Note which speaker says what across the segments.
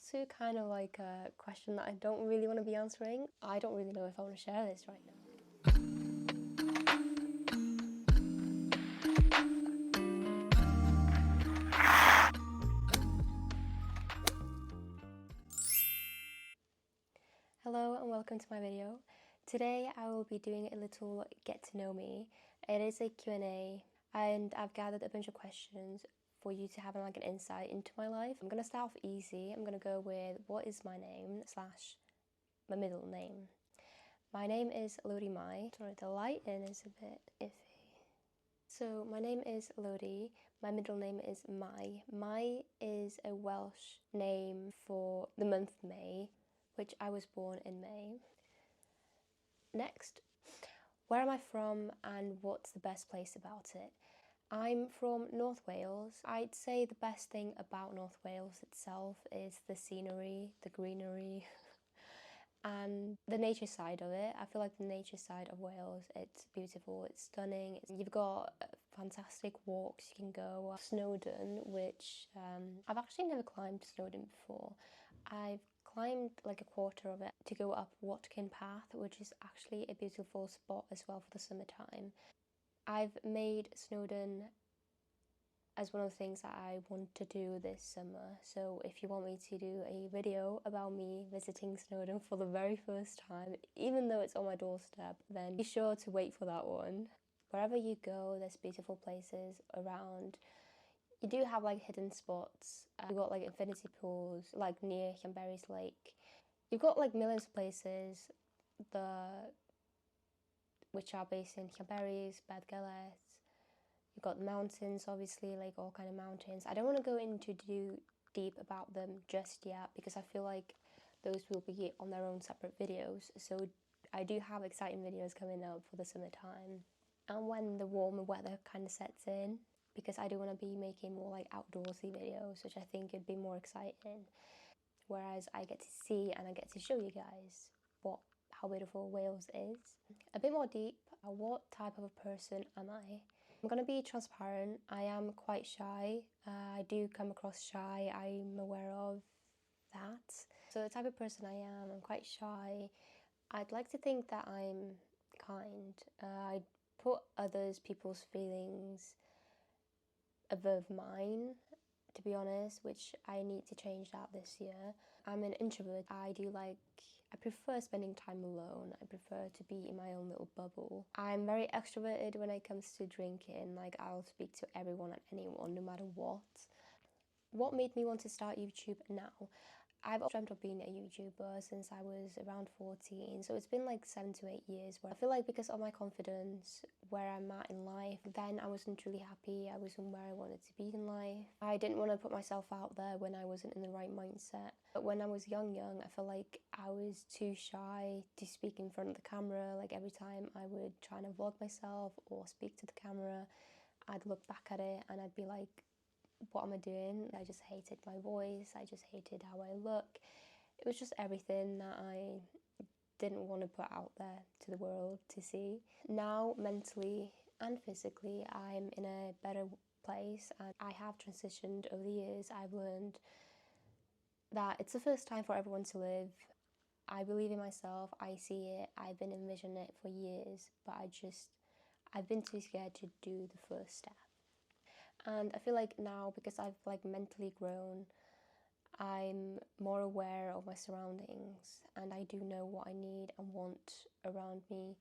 Speaker 1: also kind of like a question that I don't really want to be answering. I don't really know if I want to share this right now. Hello and welcome to my video. Today I will be doing a little get to know me. It is a Q&A and I've gathered a bunch of questions for you to have like an insight into my life. I'm going to start off easy. I'm going to go with what is my name / my middle name. My name is 𝕃𝕚𝕚. Sorry, the lighting is a bit iffy. So my name is Lodi, my middle name is Mai. Mai is a Welsh name for the month May, which I was born in May. Next, where am I from and what's the best place about it? I'm from North Wales. I'd say the best thing about North Wales itself is the scenery, the greenery, and the nature side of it. I feel like the nature side of Wales, it's beautiful, it's stunning. You've got fantastic walks you can go. Snowdon, which I've actually never climbed Snowdon before. I've climbed like a quarter of it to go up Watkin Path, which is actually a beautiful spot as well for the summertime. I've made Snowdon as one of the things that I want to do this summer. So if you want me to do a video about me visiting Snowdon for the very first time, even though it's on my doorstep, then be sure to wait for that one. Wherever you go, there's beautiful places around. You do have like hidden spots. You've got like infinity pools, like near Llanberis Lake. You've got like millions of places, which are based in Llanberis, 𝕃𝕠𝕨𝕚𝕚. You've got the mountains, obviously, like all kind of mountains. I don't want to go into too deep about them just yet because I feel like those will be on their own separate videos. So I do have exciting videos coming up for the summertime. And when the warmer weather kind of sets in, because I do want to be making more like outdoorsy videos, which I think would be more exciting. Whereas I get to see and I get to show you guys how beautiful Wales is. A bit more deep, what type of a person am I? I'm going to be transparent. I am quite shy. I do come across shy. I'm aware of that. So the type of person I am, I'm quite shy. I'd like to think that I'm kind. I put people's feelings above mine, to be honest, which I need to change that this year. I'm an introvert. I prefer spending time alone. I prefer to be in my own little bubble. I'm very extroverted when it comes to drinking. Like, I'll speak to everyone and anyone, no matter what. What made me want to start YouTube now? I've dreamt of being a YouTuber since I was around 14, so it's been like 7 to 8 years where I feel like because of my confidence, where I'm at in life, then I wasn't truly happy, I wasn't where I wanted to be in life. I didn't want to put myself out there when I wasn't in the right mindset. But when I was young, I feel like I was too shy to speak in front of the camera. Like every time I would try to vlog myself or speak to the camera, I'd look back at it and I'd be like, what am I doing? I just hated my voice, I just hated how I look. It was just everything that I didn't want to put out there to the world to see. Now, mentally and physically, I'm in a better place and I have transitioned over the years. I've learned that it's the first time for everyone to live. I believe in myself, I see it, I've been envisioning it for years, but I've been too scared to do the first step. And I feel like now, because I've like mentally grown, I'm more aware of my surroundings and I do know what I need and want around me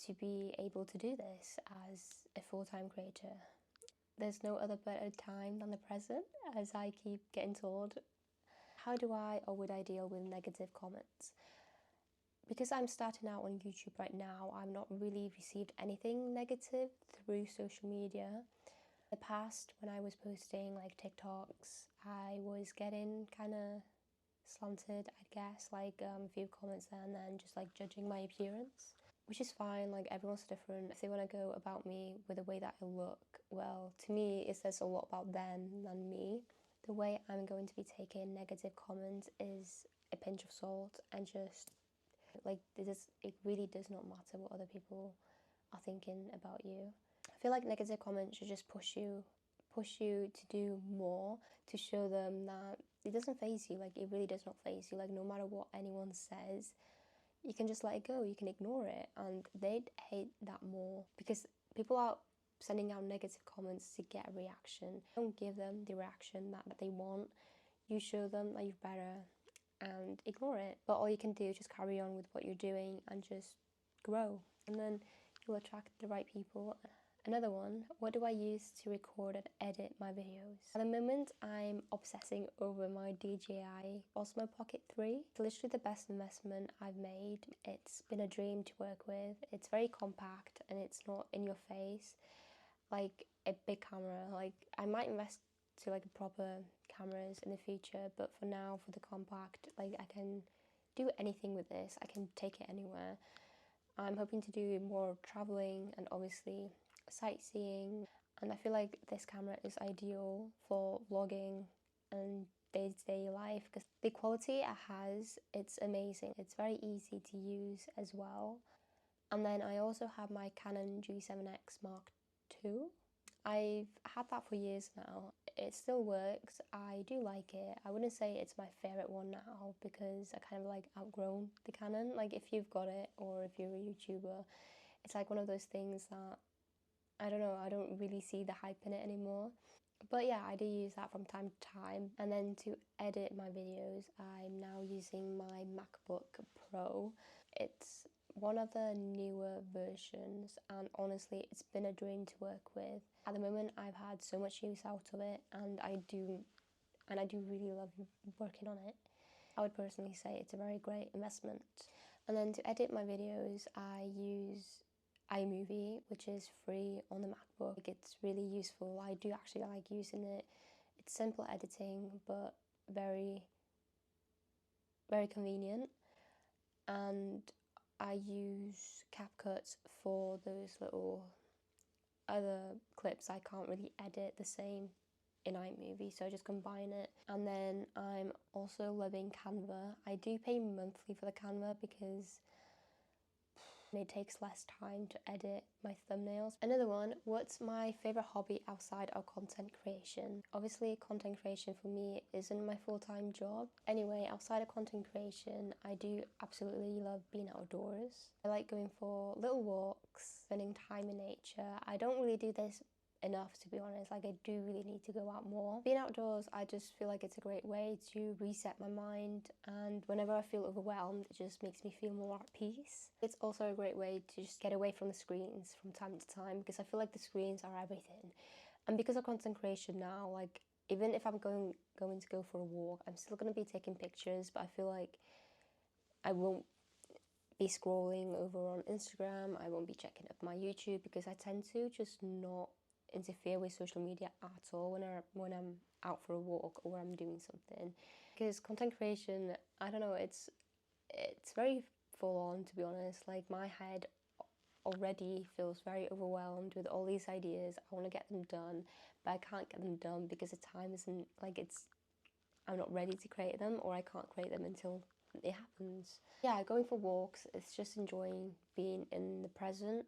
Speaker 1: to be able to do this as a full-time creator. There's no other better time than the present, as I keep getting told. How do I or would I deal with negative comments? Because I'm starting out on YouTube right now, I've not really received anything negative through social media. In the past, when I was posting like TikToks, I was getting kind of slanted, I guess, like a few comments there and then just like judging my appearance, which is fine. Like, everyone's different. If they want to go about me with the way that I look, well, to me it says a lot about them than me. The way I'm going to be taking negative comments is a pinch of salt and just like it really does not matter what other people are thinking about you. I feel like negative comments should just push you push you to do more, to show them that it doesn't faze you. Like, it really does not faze you. Like, no matter what anyone says, you can just let it go, you can ignore it, and they'd hate that more because people are sending out negative comments to get a reaction. Don't give them the reaction that they want. You show them that you're better and ignore it. But all you can do is just carry on with what you're doing and just grow, and then you'll attract the right people. Another one, what do I use to record and edit my videos? At the moment, I'm obsessing over my DJI Osmo Pocket 3. It's literally the best investment I've made. It's been a dream to work with. It's very compact and it's not in your face like a big camera. Like, I might invest to like proper cameras in the future, but for now, for the compact, like, I can do anything with this. I can take it anywhere. I'm hoping to do more traveling and obviously sightseeing, and I feel like this camera is ideal for vlogging and day-to-day life because the quality it has, it's amazing. It's very easy to use as well. And then I also have my Canon G7X Mark II. I've had that for years now. It still works. I do like it. I wouldn't say it's my favourite one now because I kind of like outgrown the Canon. Like, if you've got it or if you're a YouTuber, it's like one of those things that, I don't know, I don't really see the hype in it anymore. But yeah, I do use that from time to time. And then to edit my videos, I'm now using my MacBook Pro. It's one of the newer versions, and honestly, it's been a dream to work with. At the moment, I've had so much use out of it, and I do really love working on it. I would personally say it's a very great investment. And then to edit my videos, I use iMovie, which is free on the MacBook. It's really useful. I do actually like using it. It's simple editing, but very, very convenient. And I use CapCut for those little other clips I can't really edit the same in iMovie, so I just combine it. And then I'm also loving Canva. I do pay monthly for the Canva because it takes less time to edit my thumbnails. Another one, what's my favourite hobby outside of content creation? Obviously, content creation for me isn't my full-time job. Anyway, outside of content creation, I do absolutely love being outdoors. I like going for little walks, spending time in nature. I don't really do this enough, to be honest. Like, I do really need to go out more. Being outdoors, I just feel like it's a great way to reset my mind, and whenever I feel overwhelmed, it just makes me feel more at peace. It's also a great way to just get away from the screens from time to time, because I feel like the screens are everything. And because of content creation now, like, even if I'm going to go for a walk, I'm still going to be taking pictures, but I feel like I won't be scrolling over on Instagram. I won't be checking up my YouTube because I tend to just not interfere with social media at all when I'm out for a walk or I'm doing something. Because content creation, I don't know, it's very full on, to be honest. Like, my head already feels very overwhelmed with all these ideas. I want to get them done, but I can't get them done because the time isn't, like, I'm not ready to create them, or I can't create them until it happens. Yeah, going for walks, it's just enjoying being in the present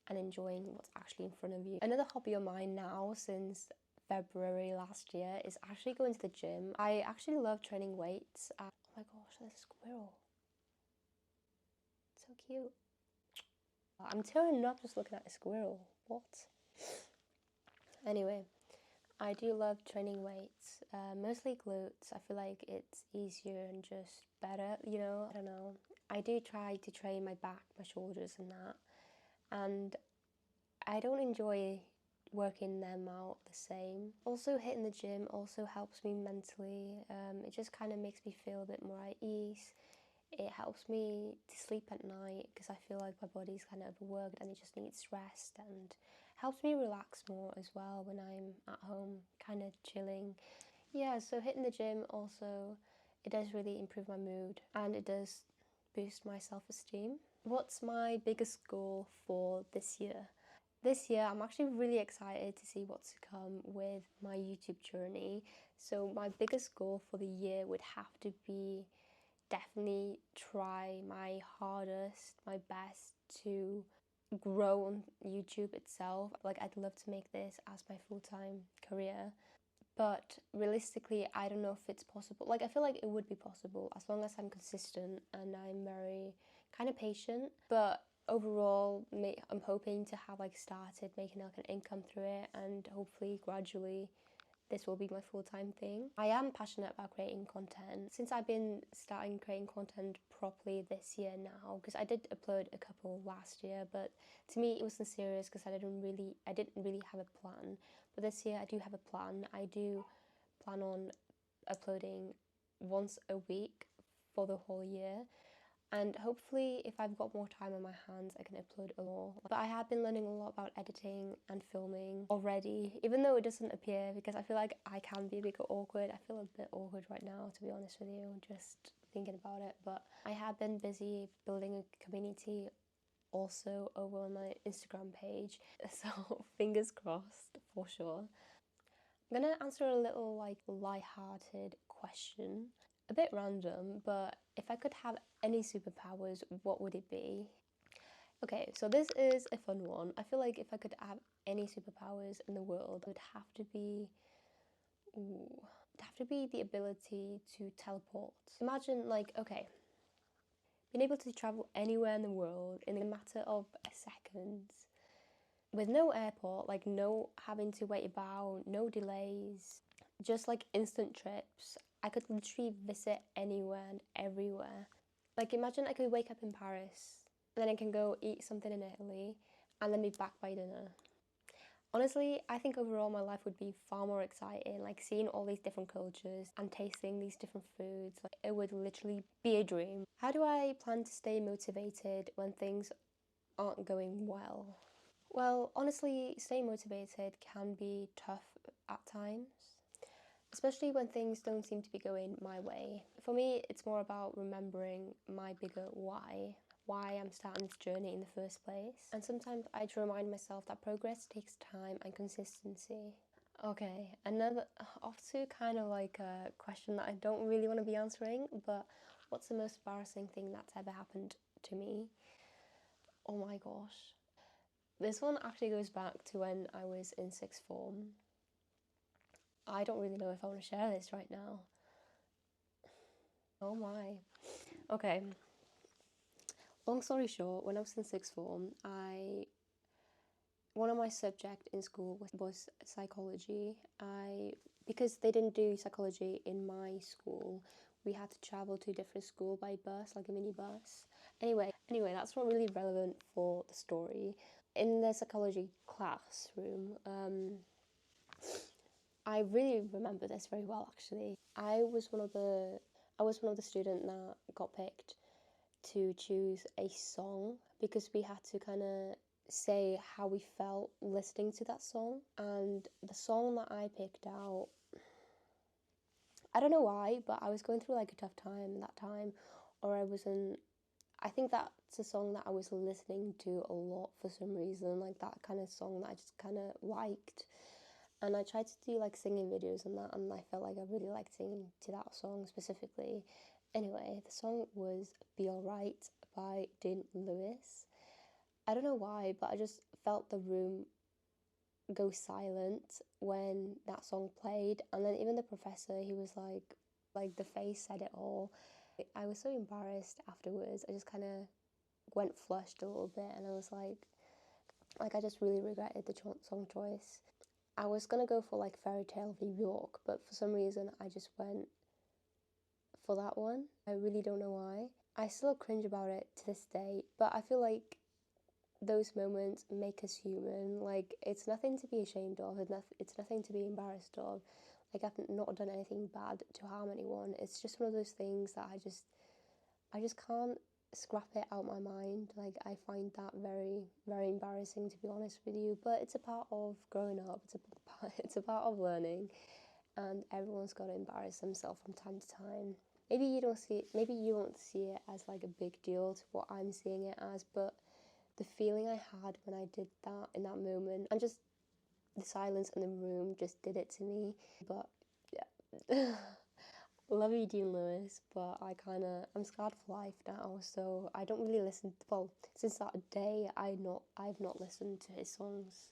Speaker 1: and enjoying what's actually in front of you. Another hobby of mine now since February last year is actually going to the gym. I actually love training weights. Oh my gosh, there's a squirrel. It's so cute. I'm tearing up just looking at a squirrel. What? Anyway, I do love training weights, mostly glutes. I feel like it's easier and just better, you know, I don't know. I do try to train my back, my shoulders and that, and I don't enjoy working them out the same. Also, hitting the gym also helps me mentally. It just kind of makes me feel a bit more at ease. It helps me to sleep at night because I feel like my body's kind of overworked and it just needs rest, and helps me relax more as well when I'm at home kind of chilling. Yeah, so hitting the gym also, it does really improve my mood and it does boost my self-esteem. What's my biggest goal for this year? This year, I'm actually really excited to see what's to come with my YouTube journey. So my biggest goal for the year would have to be definitely try my hardest, my best to grow on YouTube itself. Like, I'd love to make this as my full-time career, but realistically, I don't know if it's possible. Like, I feel like it would be possible as long as I'm consistent and I'm very kind of patient. But overall, I'm hoping to have like started making like an income through it, and hopefully gradually this will be my full-time thing. I am passionate about creating content. Since I've been starting creating content properly this year now, because I did upload a couple last year, but to me it wasn't serious because I didn't really have a plan. But this year I do have a plan. I do plan on uploading once a week for the whole year. And hopefully, if I've got more time on my hands, I can upload a lot. But I have been learning a lot about editing and filming already, even though it doesn't appear, because I feel like I can be a bit awkward. I feel a bit awkward right now, to be honest with you, just thinking about it. But I have been busy building a community also over on my Instagram page. So fingers crossed for sure. I'm gonna answer a little like light-hearted question. A bit random, but if I could have any superpowers, what would it be? Okay, so this is a fun one. I feel like if I could have any superpowers in the world, it would have to be the ability to teleport. Imagine like, okay, being able to travel anywhere in the world in a matter of seconds with no airport, like no having to wait about, no delays, just like instant trips. I could literally visit anywhere and everywhere. Like, imagine I could wake up in Paris, and then I can go eat something in Italy, and then be back by dinner. Honestly, I think overall my life would be far more exciting, like seeing all these different cultures and tasting these different foods. Like, it would literally be a dream. How do I plan to stay motivated when things aren't going well? Well, honestly, staying motivated can be tough at times, especially when things don't seem to be going my way. For me, it's more about remembering my bigger why I'm starting this journey in the first place. And sometimes I try to remind myself that progress takes time and consistency. Okay, another off to kind of like a question that I don't really want to be answering, but what's the most embarrassing thing that's ever happened to me? Oh my gosh. This one actually goes back to when I was in sixth form. I don't really know if I want to share this right now. Oh my. Okay. Long story short, when I was in sixth form, one of my subjects in school was psychology. Because they didn't do psychology in my school, we had to travel to a different school by bus, like a minibus. Anyway, that's not really relevant for the story. In the psychology classroom, I really remember this very well actually. I was one of the students that got picked to choose a song because we had to kind of say how we felt listening to that song. And the song that I picked out, I don't know why, but I was going through like a tough time that time, or I think that's a song that I was listening to a lot for some reason, like that kind of song that I just kind of liked. And I tried to do like singing videos and that, and I felt like I really liked singing to that song specifically. Anyway, the song was Be Alright by 𝕃𝕠𝕚. I don't know why, but I just felt the room go silent when that song played. And then even the professor, he was like the face said it all. I was so embarrassed afterwards. I just kind of went flushed a little bit, and I was like I just really regretted the song choice. I was gonna go for like Fairy Tale of New York, but for some reason I just went for that one. I really don't know why. I still cringe about it to this day, but I feel like those moments make us human. Like, it's nothing to be ashamed of, it's nothing to be embarrassed of. Like, I've not done anything bad to harm anyone. It's just one of those things that I just can't scrap it out my mind. Like, I find that very, very embarrassing, to be honest with you. But it's a part of growing up. It's a part of learning, and everyone's got to embarrass themselves from time to time. Maybe you won't see it as like a big deal to what I'm seeing it as, but the feeling I had when I did that in that moment, and just the silence in the room just did it to me. But yeah. love you, 𝕃𝕠𝕨, but I'm scarred for life now, so I don't really listen. Well, since that day, I've not listened to his songs.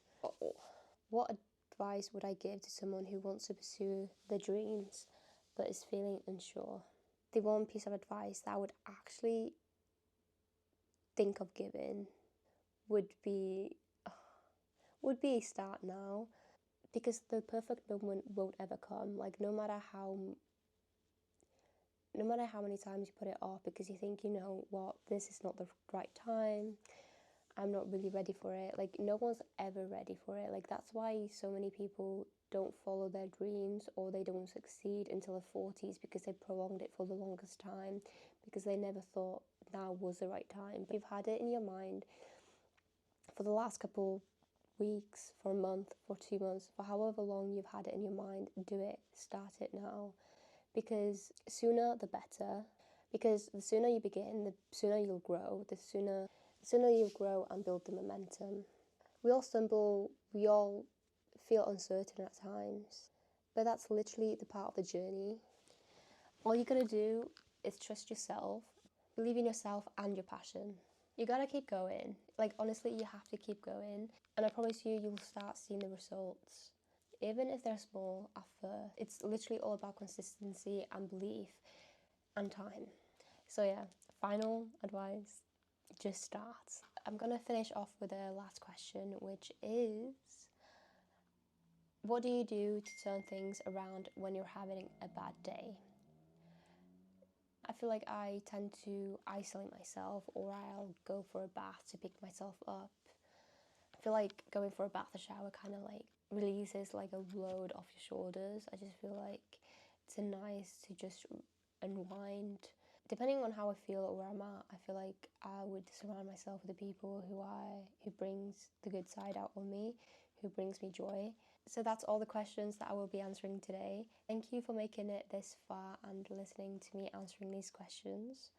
Speaker 1: What advice would I give to someone who wants to pursue their dreams but is feeling unsure? The one piece of advice that I would actually think of giving would be start now, because the perfect moment won't ever come. Like, no matter how many times you put it off because you think, you know what, this is not the right time, I'm not really ready for it. Like, no one's ever ready for it. Like, that's why so many people don't follow their dreams, or they don't succeed until their 40s, because they prolonged it for the longest time, because they never thought now was the right time. But you've had it in your mind for the last couple weeks, for a month, for 2 months, for however long you've had it in your mind. Do it. Start it now, because sooner the better. Because the sooner you begin, the sooner you'll grow. The sooner you'll grow and build the momentum. We all stumble. We all feel uncertain at times, but that's literally the part of the journey. All you're gonna do is trust yourself, believe in yourself and your passion. You gotta keep going. Like, honestly, you have to keep going, and I promise you, you'll start seeing the results, even if they're small at first. It's literally all about consistency and belief and time. So yeah, final advice, just start. I'm gonna finish off with a last question, which is, what do you do to turn things around when you're having a bad day? I feel like I tend to isolate myself, or I'll go for a bath to pick myself up. I feel like going for a bath or shower kind of like releases like a load off your shoulders. I just feel like it's nice to just unwind. Depending on how I feel or where I'm at, I feel like I would surround myself with the people who brings the good side out of me, who brings me joy. So that's all the questions that I will be answering today. Thank you for making it this far and listening to me answering these questions.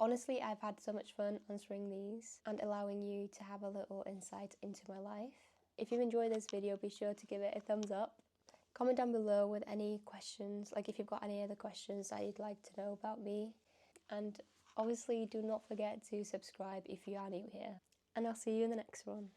Speaker 1: Honestly, I've had so much fun answering these and allowing you to have a little insight into my life. If you enjoyed this video, be sure to give it a thumbs up. Comment down below with any questions, like if you've got any other questions that you'd like to know about me. And obviously, do not forget to subscribe if you are new here. And I'll see you in the next one.